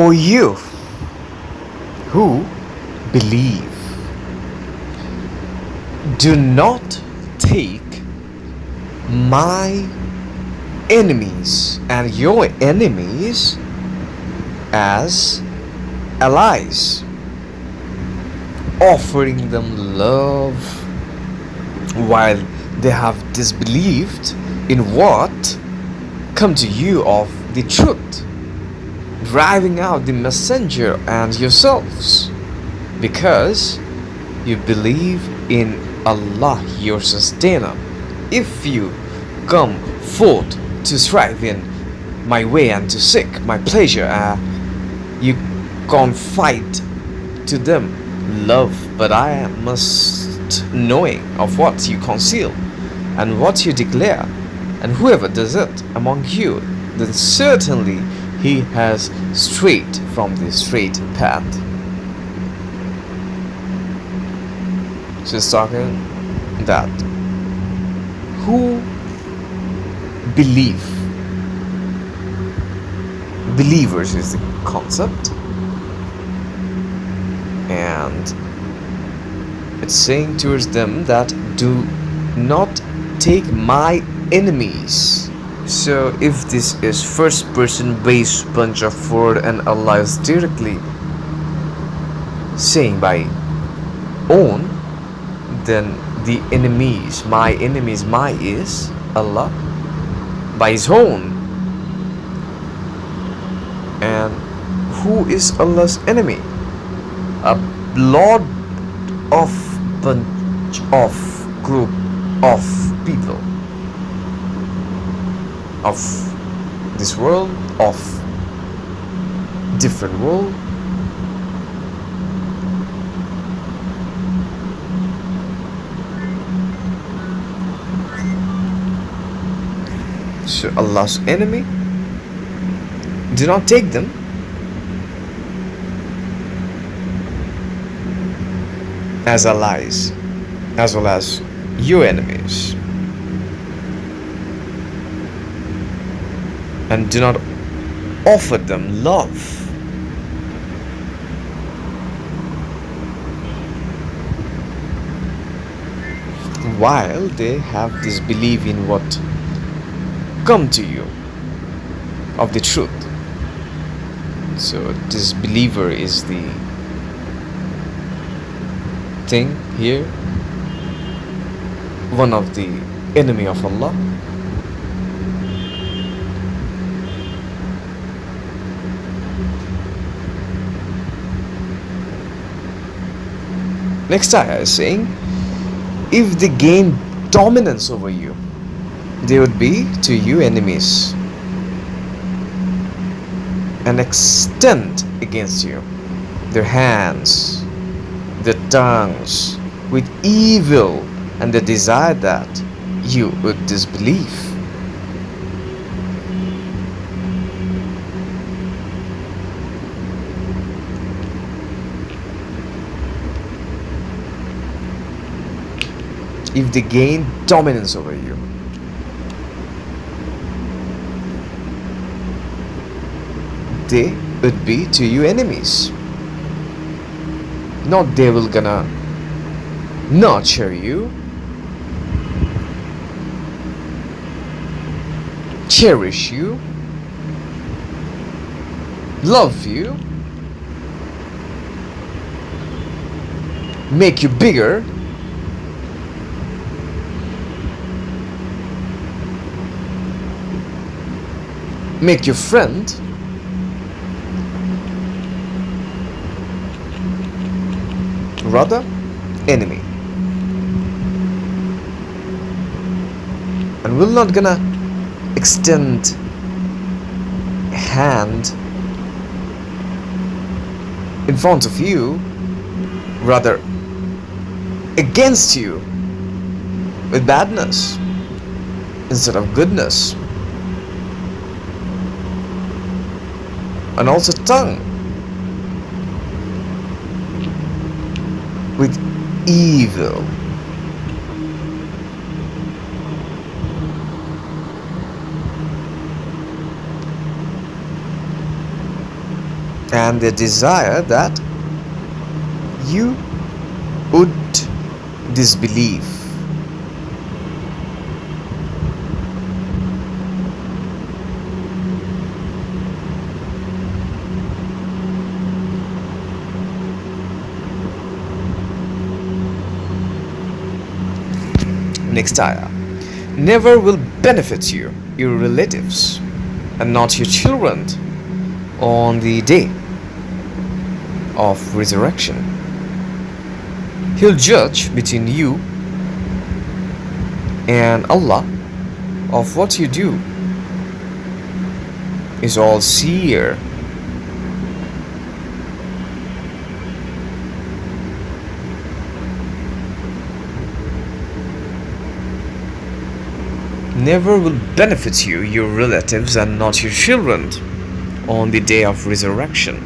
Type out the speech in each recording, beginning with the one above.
O you who believe, do not take my enemies and your enemies as allies, offering them love while they have disbelieved in what come to you of the truth, driving out the messenger and yourselves, because you believe in Allah your sustainer. If you come forth to strive in my way and to seek my pleasure, you confide to them love, but I must knowing of what you conceal and what you declare, and whoever does it among you, then certainly he has strayed from the straight path. She's talking that who believe, believers is the concept, and it's saying towards them that do not take my enemies. So if this is first person based bunch of word and Allah is directly saying by own, then the enemies, my is Allah by his own. And who is Allah's enemy? A lot of bunch of group of people of this world, of different world, so Allah's enemy, do not take them as allies, as well as your enemies, and do not offer them love while they have disbelief in what come to you of the truth. So disbeliever is the thing here, one of the enemy of Allah. Next ayah is saying, if they gain dominance over you, they would be to you enemies and extend against you their hands, their tongues with evil, and the desire that you would disbelieve. If they gain dominance over you, they would be to you enemies. Not they will gonna nurture you, cherish you, love you, make you bigger, make you friend, rather enemy, and we're not gonna extend hand in front of you, rather against you with badness instead of goodness, and also tongue with evil. and they desire that you would disbelieve. Next ayah. Never will benefit you, your relatives, and not your children on the day of resurrection. He'll judge between you and Allah of what you do is all seer. Never will benefit you, your relatives, and not your children on the day of resurrection.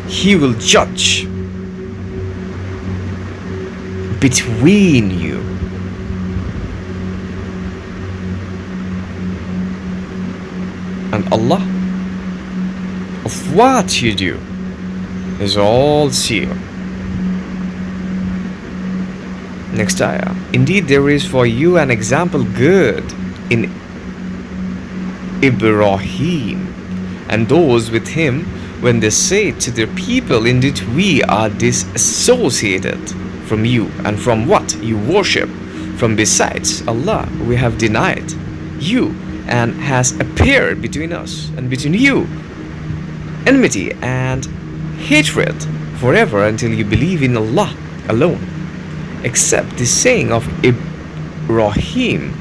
He will judge between you. And Allah of what you do is all seer. Next ayah. Indeed, there is for you an example good in Ibrahim and those with him when they say to their people, indeed we are disassociated from you and from what you worship from besides Allah. We have denied you and has appeared between us and between you enmity and hatred forever until you believe in Allah alone, except the saying of Ibrahim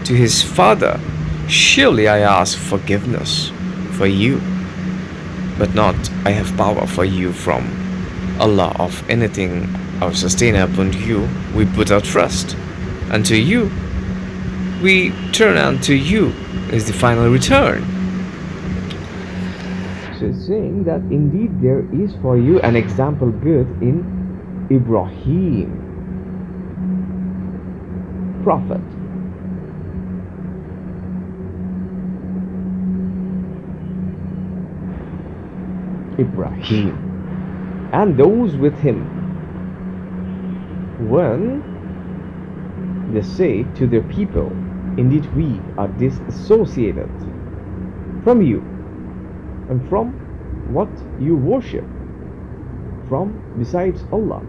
to his father, surely I ask forgiveness for you, but not I have power for you from Allah of anything our sustainer upon you we put our trust, and to you we turn, unto you is the final return. So it's saying that indeed there is for you an example good in Ibrahim, prophet. Ibrahim and those with him when they say to their people, indeed we are disassociated from you and from what you worship from besides Allah.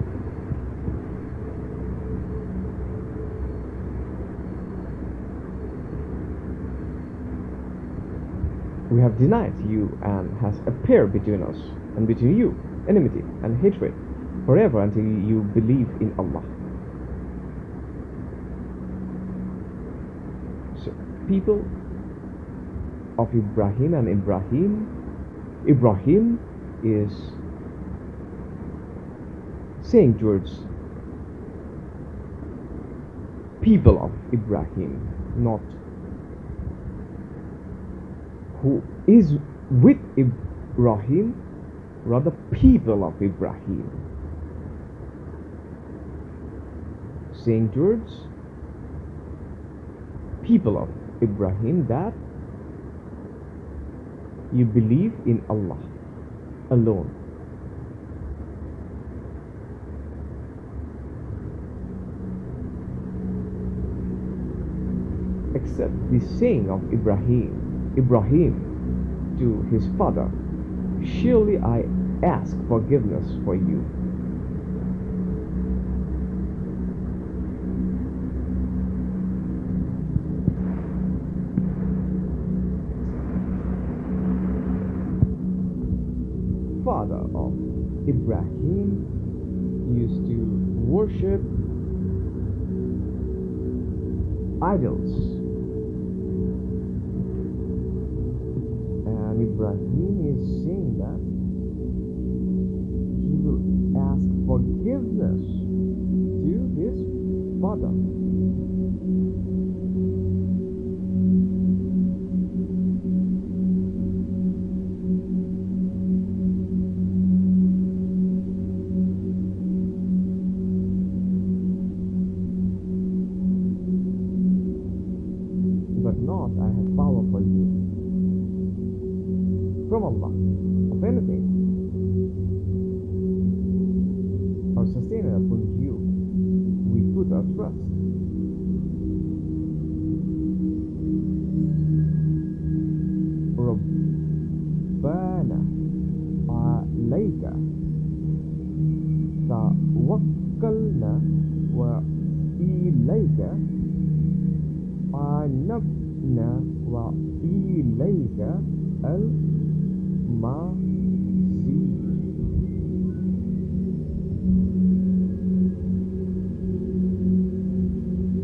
We have denied you and has appeared between us and between you enmity and hatred forever until you believe in Allah. So people of Ibrahim and Ibrahim is saying towards people of Ibrahim, not who is with Ibrahim, rather people of Ibrahim, saying towards people of Ibrahim that you believe in Allah alone. Except the saying of Ibrahim to his father, surely I ask forgiveness for you. Father of Ibrahim used to worship idols. Ibrahim is saying that he will ask forgiveness to his of anything or sustainer upon you we put our trust. ربنا عليك توكلنا وإليك أنبنا وإليك المصير.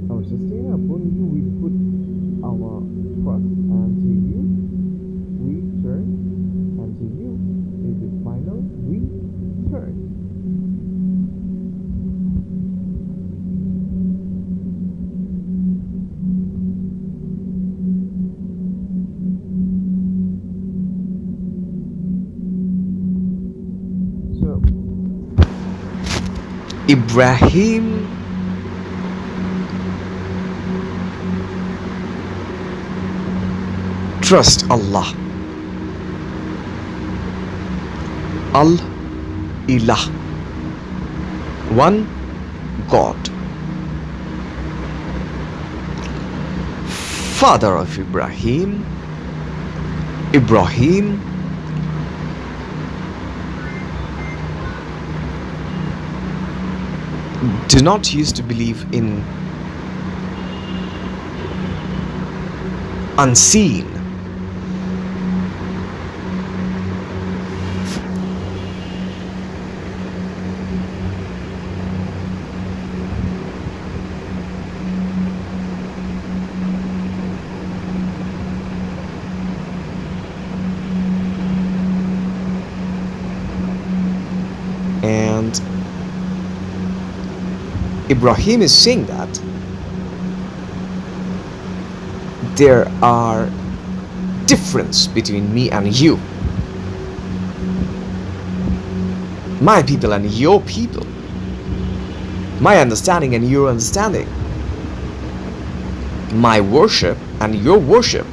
Our sustainer, upon you we put our trust, and to you we turn, and to you is the final return. So Ibrahim trust Allah. Al-Ilah, one God. Father of Ibrahim, Ibrahim do not used to believe in unseen. And Ibrahim is saying that there are difference between me and you, my people and your people, my understanding and your understanding, my worship and your worship.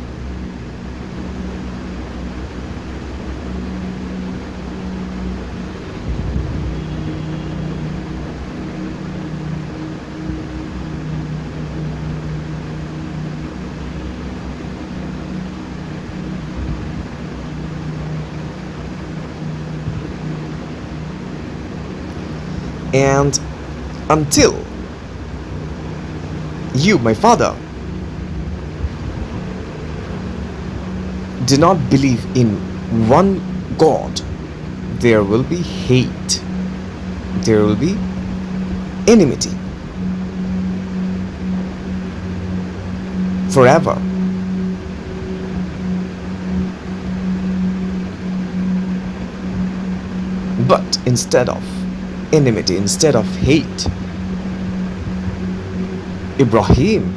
And until you, my father, do not believe in one God, there will be hate, there will be enmity forever. But instead of enmity, instead of hate, Ibrahim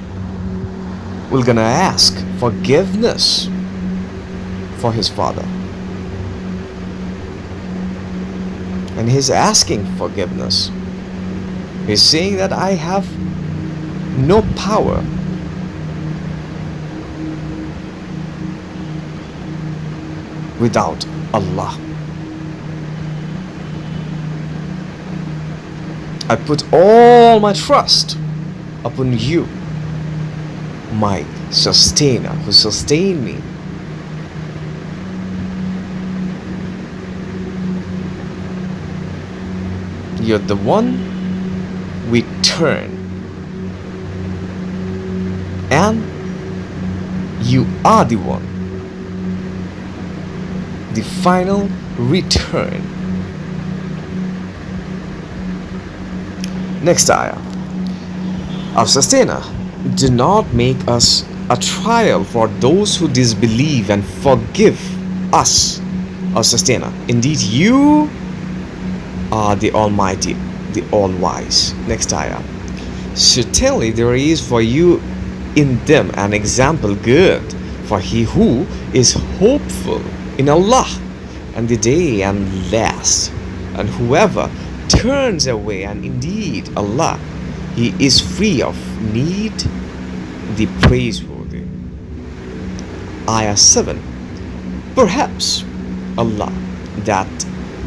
will gonna ask forgiveness for his father, and he's asking forgiveness. He's saying that I have no power without Allah. I put all my trust upon you, my sustainer, who sustained me. You're the one we turn, and you are the one, the final return. Next ayah. Our sustainer, do not make us a trial for those who disbelieve, and forgive us, our sustainer. Indeed, you are the Almighty, the All-Wise. Next ayah. Certainly there is for you in them an example good for he who is hopeful in Allah and the day and last, and whoever turns away, and indeed Allah, He is free of need, the praiseworthy. Ayah 7. Perhaps Allah that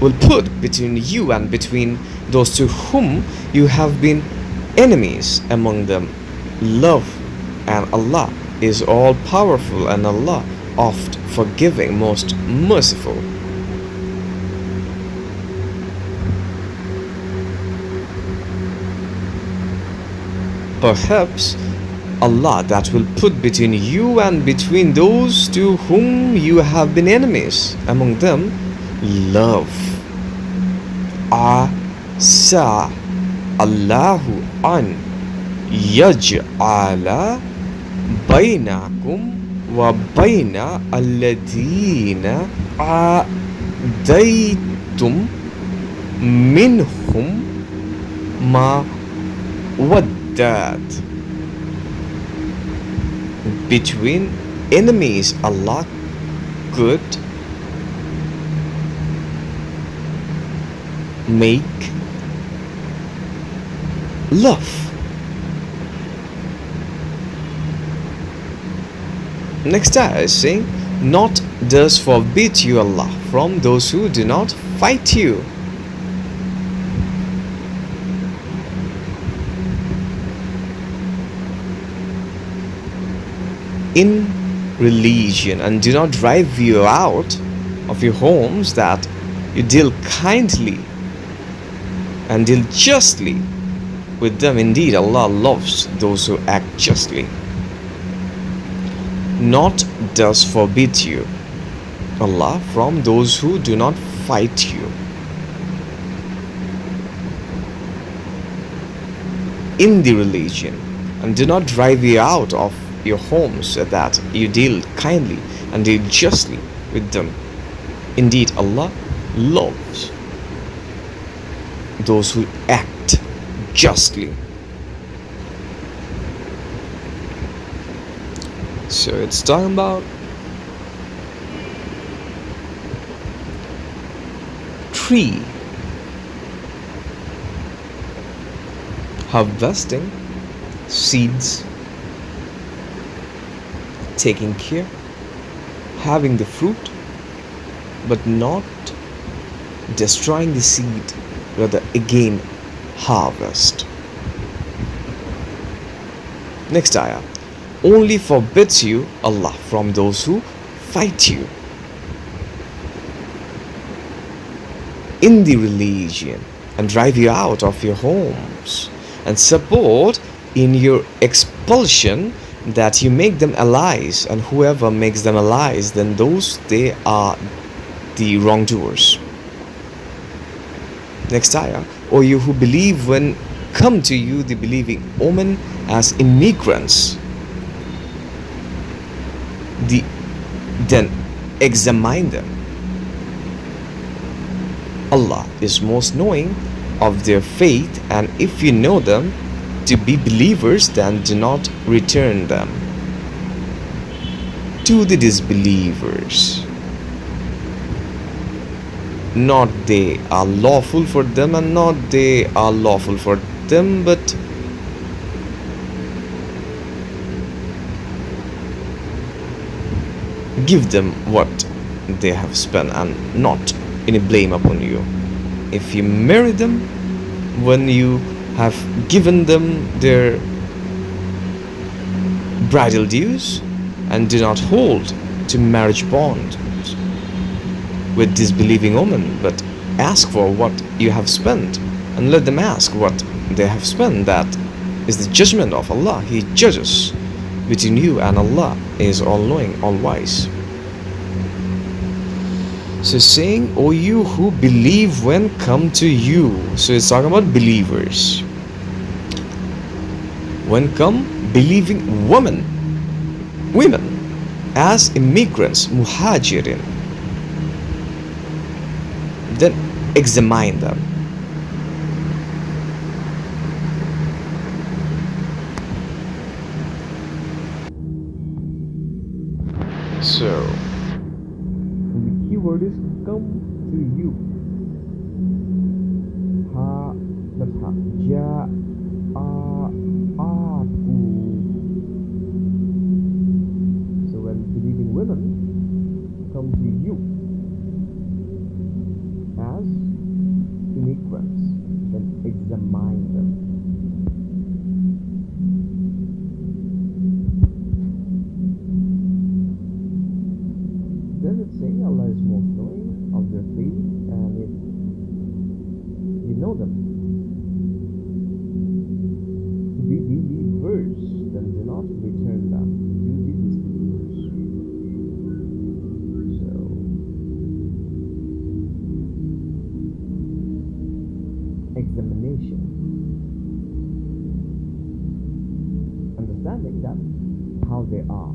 will put between you and between those to whom you have been enemies among them love, and Allah is all powerful, and Allah oft forgiving, most merciful. Perhaps Allah that will put between you and between those to whom you have been enemies among them love. Asa Allahu an yaj'ala bainakum wa baina alladhina adaytum minhum ma waddat. Between enemies Allah could make love. Next ayah is saying, not does forbid you Allah from those who do not fight you. In religion, and do not drive you out of your homes, that you deal kindly and deal justly with them. Indeed, Allah loves those who act justly. Not does forbid you Allah from those who do not fight you. In the religion, and do not drive you out of your homes, so that you deal kindly and deal justly with them. Indeed, Allah loves those who act justly. So it's talking about tree harvesting seeds, taking care, having the fruit, but not destroying the seed, rather again harvest. Next ayah. Only forbids you Allah from those who fight you in the religion and drive you out of your homes, and support in your expulsion that you make them allies, and whoever makes them allies, then those they are the wrongdoers. Next ayah. O you who believe, when come to you the believing women as immigrants, then examine them. Allah is most knowing of their faith, and if you know them to be believers, then do not return them to the disbelievers. Not they are lawful for them, and not they are lawful for them, but give them what they have spent, and not any blame upon you. If you marry them when you have given them their bridal dues, and do not hold to marriage bond with disbelieving women, but ask for what you have spent, and let them ask what they have spent. That is the judgment of Allah. He judges between you, and Allah is all-knowing, all-wise. So saying, O you who believe, when come to you. So it's talking about believers. When come believing women as immigrants, muhajirin, then examine them. So the key word is come to you. Ha, that's ha. Ja, aku. So when believing women come to you, verse, then do not return them to the disbelievers. So, examination, understanding that how they are.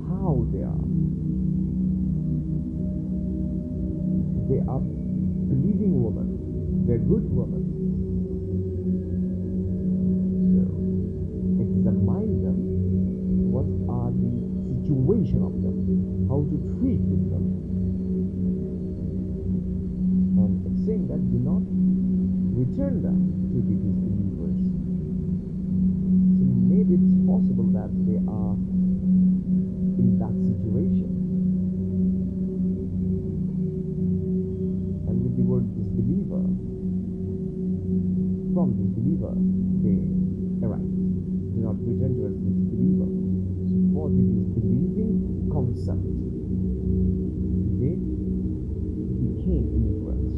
How they are. They are believing women. They're good women. So, examine them. What are the situation of them? How to treat with them? And it's saying that do not return them to the disbelievers. So maybe it's possible that they are in that situation. And with the word disbeliever, from disbeliever, they arise. Do not return to a disbeliever. So for the disbelieving concept, they became immigrants.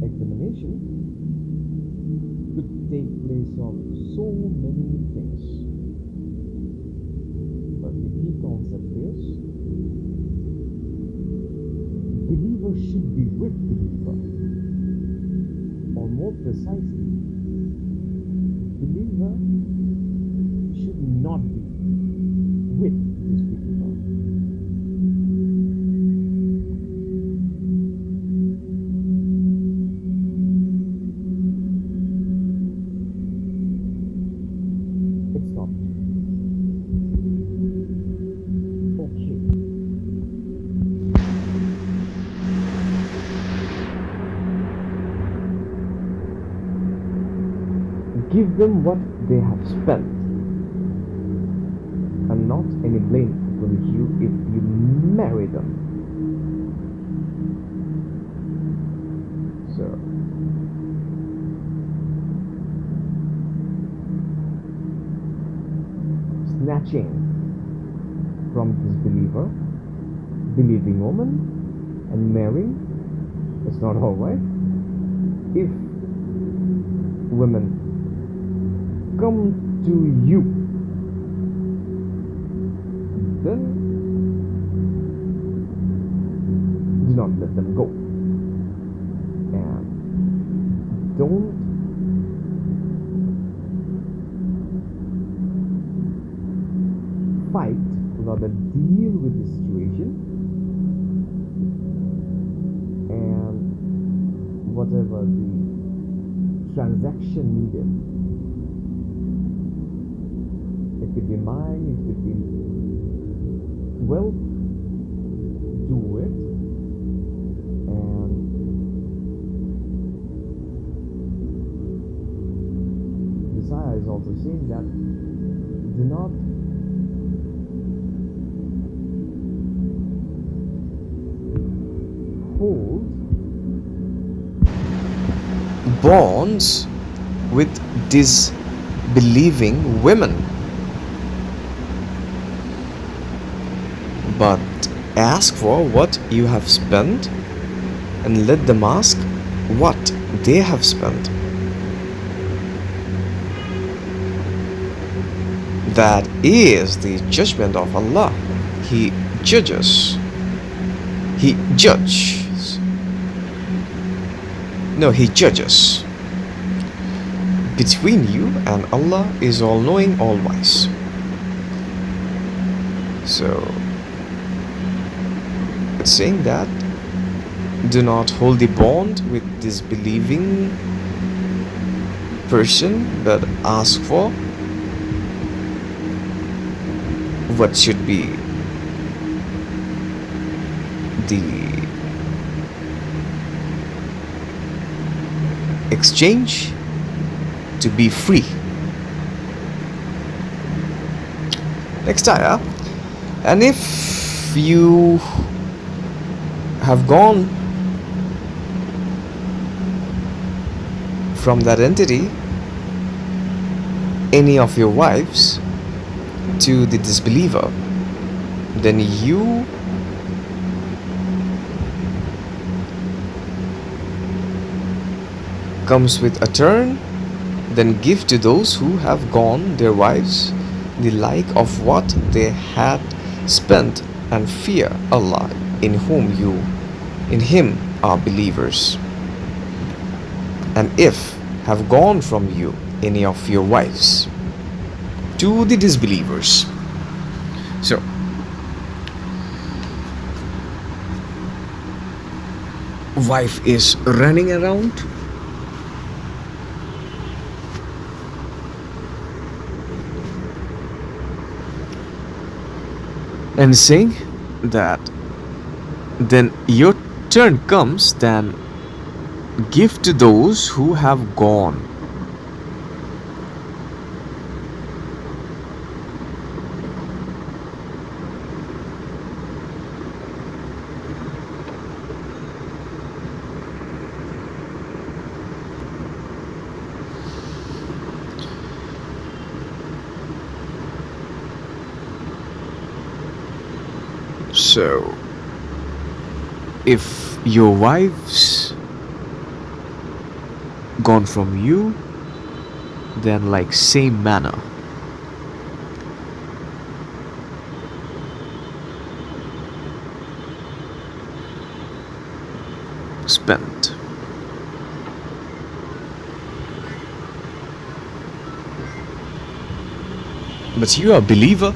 Examination could take place of so many things, but the key concept is believer should be with believer, or more precisely, believer should not be with disbeliever. Give them what they have spent, and not any blame will you if you marry them. So, snatching from disbeliever, believing woman, and marrying, it's not alright. If women come to you, then do not let them go, and don't fight, rather deal with the situation, and whatever the transaction needed. It could be mine, it could be wealth, do it. And Messiah is also saying that do not hold bonds with disbelieving women, but ask for what you have spent, and let them ask what they have spent. That is the judgment of Allah. He judges. He judges. No, He judges between you, and Allah is all-knowing, all-wise. So, it's saying that do not hold the bond with disbelieving person, but ask for what should be the exchange to be free. Next ayah. And if if you have gone from that entity, any of your wives, to the disbeliever, then you comes with a turn, then give to those who have gone their wives the like of what they had spent, and fear Allah, in him are believers. And if have gone from you any of your wives to the disbelievers. So wife is running around and saying that then your turn comes, then give to those who have gone. So if your wives gone from you, then like same manner spent. But you are a believer.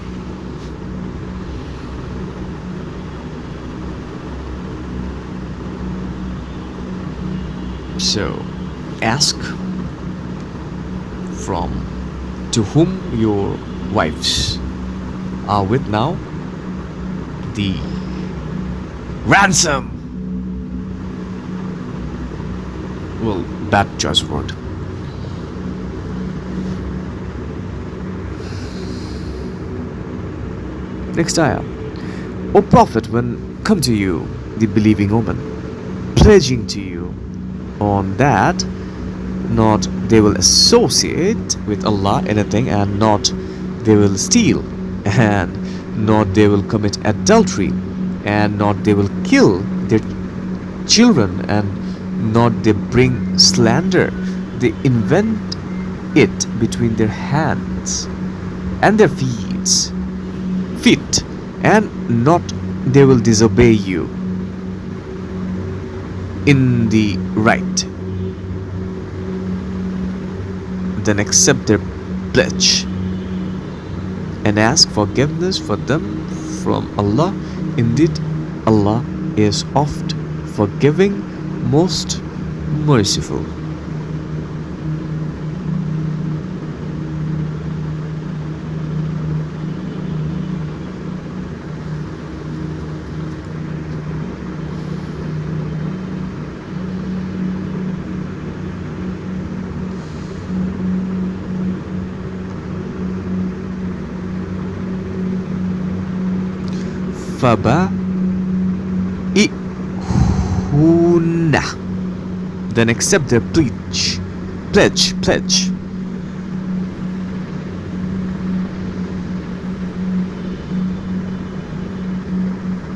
So ask from to whom your wives are with now the ransom. Well, bad choice of word. Next ayah. O Prophet, when come to you the believing woman, pledging to you on that not they will associate with Allah anything, and not they will steal, and not they will commit adultery, and not they will kill their children, and not they bring slander, they invent it between their hands and their feet, and not they will disobey you in the right, then accept their pledge and ask forgiveness for them from Allah. Indeed, Allah is oft forgiving, most merciful. Fabaihunna, then accept their pledge.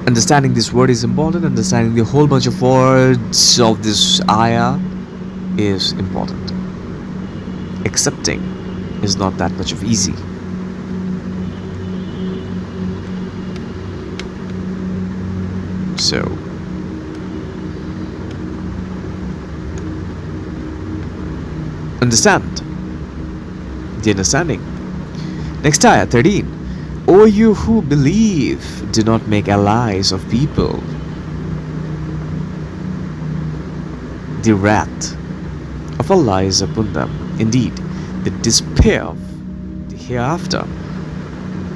Understanding this word is important. Understanding the whole bunch of words of this ayah is important. Accepting is not that much of easy. So understand the understanding. Next ayah 13. O you who believe, do not make allies of people. The wrath of Allah is upon them. Indeed, the despair of the hereafter,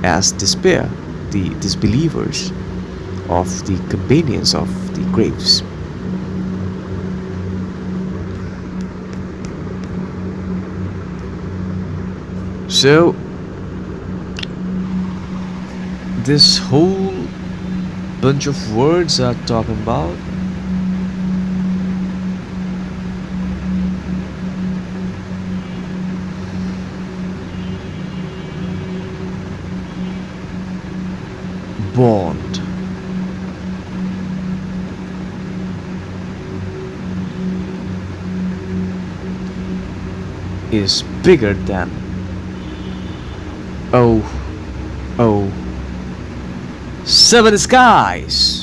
as despair the disbelievers of the companions of the graves. So this whole bunch of words are talking about. Bond is bigger than oh oh seven skies.